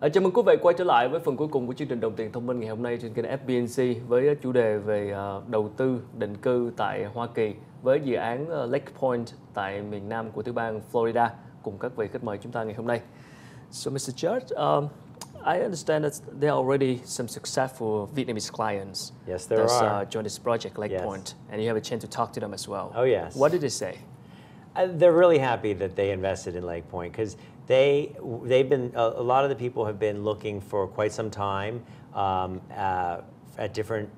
Chào mừng quý vị quay trở lại với phần cuối cùng của chương trình Đồng tiền thông minh ngày hôm nay trên kênh FBNC với chủ đề về đầu tư định cư tại Hoa Kỳ với dự án Lake Point tại miền nam của tiểu bang Florida cùng các vị khách mời chúng ta ngày hôm nay. So Mr. Judge, I understand that there are already some successful Vietnamese clients that joined this project Lake Point, and you have a chance to talk to them as well. Oh yes. What did they say? They're really happy that they invested in Lake Point because they've been a lot of the people have been looking for quite some time at different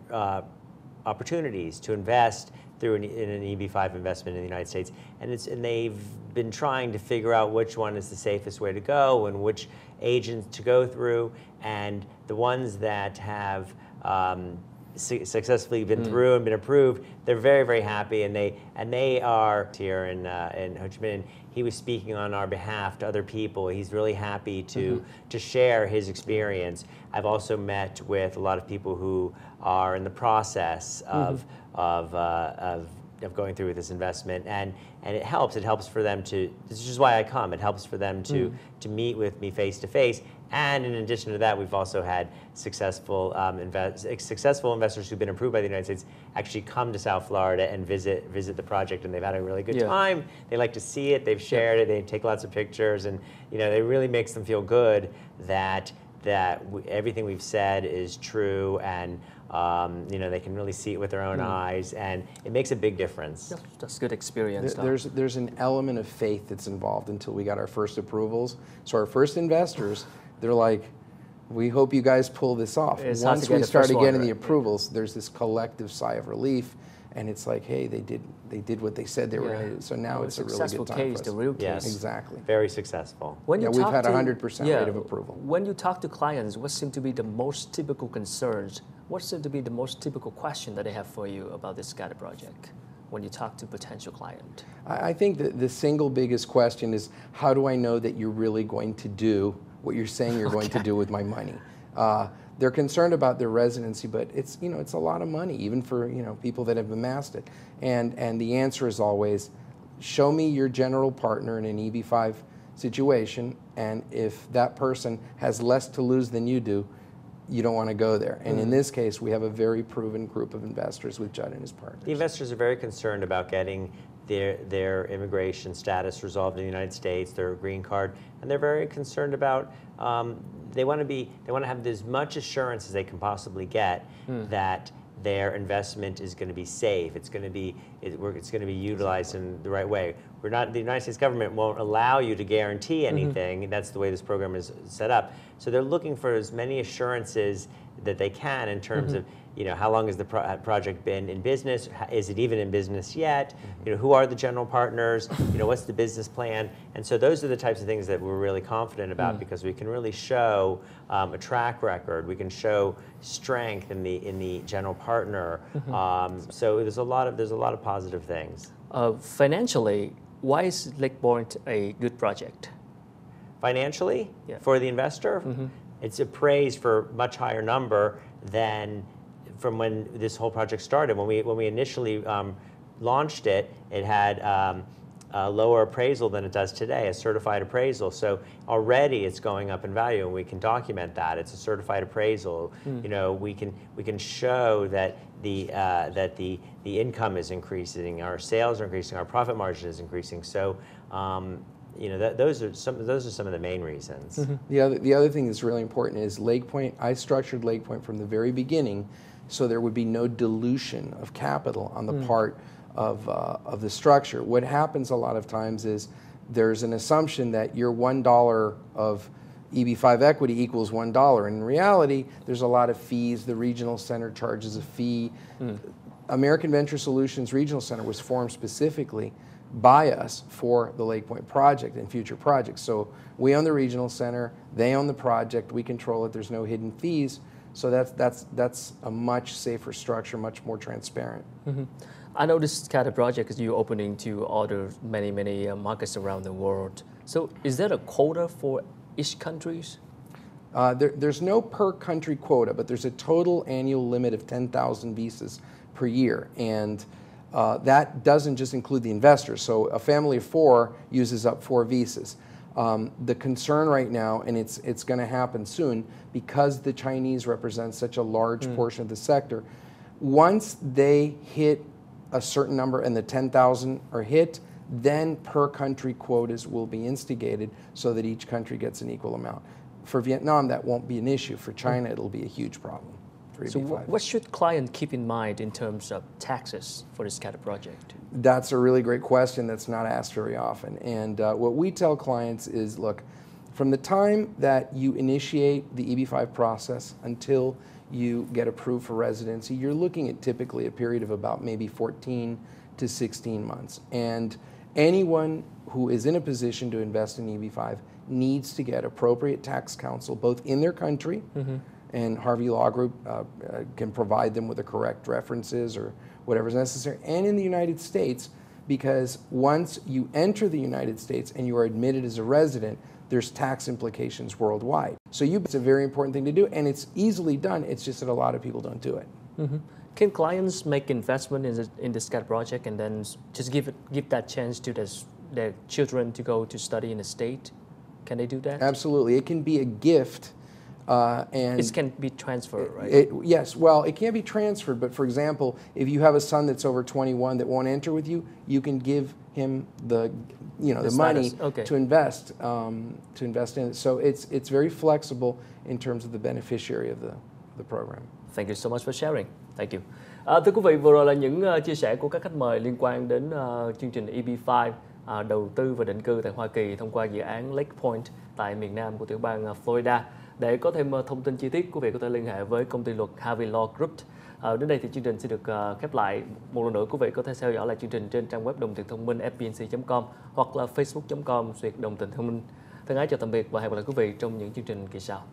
opportunities to invest through in an EB5 investment in the United States, and they've been trying to figure out which one is the safest way to go and which agent to go through, and the ones that have successfully been through and been approved, they're very, very happy, and they are here in Ho Chi Minh. He was speaking on our behalf to other people. He's really happy to share his experience. I've also met with a lot of people who are in the process of going through with this investment, and it helps for them to, this is why I come, it helps for them to meet with me face to face. And in addition to that, we've also had successful investors who've been approved by the United States actually come to South Florida and visit the project, and they've had a really good time. They like to see it. They've shared it. They take lots of pictures, and it really makes them feel good that everything we've said is true, and they can really see it with their own eyes, and it makes a big difference. Yep, that's good experience. There's an element of faith that's involved until we got our first approvals. So our first investors, they're like, we hope you guys pull this off. Once we started getting the approvals, there's this collective sigh of relief, and it's like, hey, they did what they said they were going to do. So now it's a really good time case, for us. The real case. Yes. Exactly. Very successful. When you we've had 100% rate of approval. When you talk to clients, what seem to be the most typical concerns? What seem to be the most typical question that they have for you about this kind of project when you talk to potential client? I think that the single biggest question is, how do I know that you're really going to do what you're saying you're going to do with my money? They're concerned about their residency, but it's a lot of money, even for people that have amassed it. And the answer is always, show me your general partner in an EB5 situation, and if that person has less to lose than you do, you don't want to go there. And in this case, we have a very proven group of investors with Judd and his partners. The investors are very concerned about getting their immigration status resolved in the United States, their green card, and they're very concerned about they want to have as much assurance as they can possibly get that their investment is going to be safe. It's going to be utilized in the right way. The United States government won't allow you to guarantee anything. That's the way this program is set up. So they're looking for as many assurances that they can in terms of how long has the project been in business? Is it even in business yet? Who are the general partners? What's the business plan? And so those are the types of things that we're really confident about because we can really show a track record. We can show strength in the general partner. So there's a lot of positive things. Financially, why is Lake Point a good project? Financially, for the investor, it's appraised for a much higher number than from when this whole project started. When we initially launched it, it had a lower appraisal than it does today, a certified appraisal. So already it's going up in value, and we can document that. It's a certified appraisal. We can show that the income is increasing, our sales are increasing, our profit margin is increasing. So those are some of the main reasons. The other thing that's really important is Lake Point. I structured Lake Point from the very beginning so there would be no dilution of capital on the part of the structure. What happens a lot of times is there's an assumption that your $1 of EB5 equity equals $1. In reality, there's a lot of fees. The regional center charges a fee. American Venture Solutions Regional Center was formed specifically by us for the Lake Point project and future projects. So we own the regional center, they own the project, we control it, there's no hidden fees. So that's a much safer structure, much more transparent. I know this kind of project is you opening to other many markets around the world. So is there a quota for each countries? There's no per country quota, but there's a total annual limit of 10,000 visas per year. And that doesn't just include the investors. So a family of 4 uses up 4 visas. The concern right now, and it's going to happen soon, because the Chinese represent such a large portion of the sector, once they hit a certain number and the 10,000 are hit, then per country quotas will be instigated so that each country gets an equal amount. For Vietnam, that won't be an issue. For China, it'll be a huge problem. So what should clients keep in mind in terms of taxes for this kind of project? That's a really great question that's not asked very often. And what we tell clients is, look, from the time that you initiate the EB-5 process until you get approved for residency, you're looking at typically a period of about maybe 14 to 16 months. And anyone who is in a position to invest in EB-5 needs to get appropriate tax counsel, both in their country, and Harvey Law Group can provide them with the correct references or whatever is necessary, and in the United States, because once you enter the United States and you are admitted as a resident, there's tax implications worldwide. So it's a very important thing to do, and it's easily done. It's just that a lot of people don't do it. Can clients make investment in this kind of project and then just give that chance to their children to go to study in the state? Can they do that? Absolutely. It can be a gift. And it can be transferred, right? Yes, well, it can't be transferred, but for example, if you have a son that's over 21 that won't enter with you, you can give him the money to invest in it. So it's very flexible in terms of the beneficiary of the program. Thank you so much for sharing. Thank you. Thưa quý vị, vừa rồi là những chia sẻ của các khách mời liên quan đến chương trình EB-5 đầu tư và định cư tại Hoa Kỳ thông qua dự án Lake Point tại miền Nam của tiểu bang Florida. Để có thêm thông tin chi tiết, quý vị có thể liên hệ với công ty luật Harvey Law Group. Đến đây thì chương trình sẽ được khép lại. Một lần nữa, quý vị có thể theo dõi lại chương trình trên trang web đồng tiền thông minh fbnc.com hoặc là facebook.com/đồng tiền thông minh. Thân ái chào tạm biệt và hẹn gặp lại quý vị trong những chương trình kỳ sau.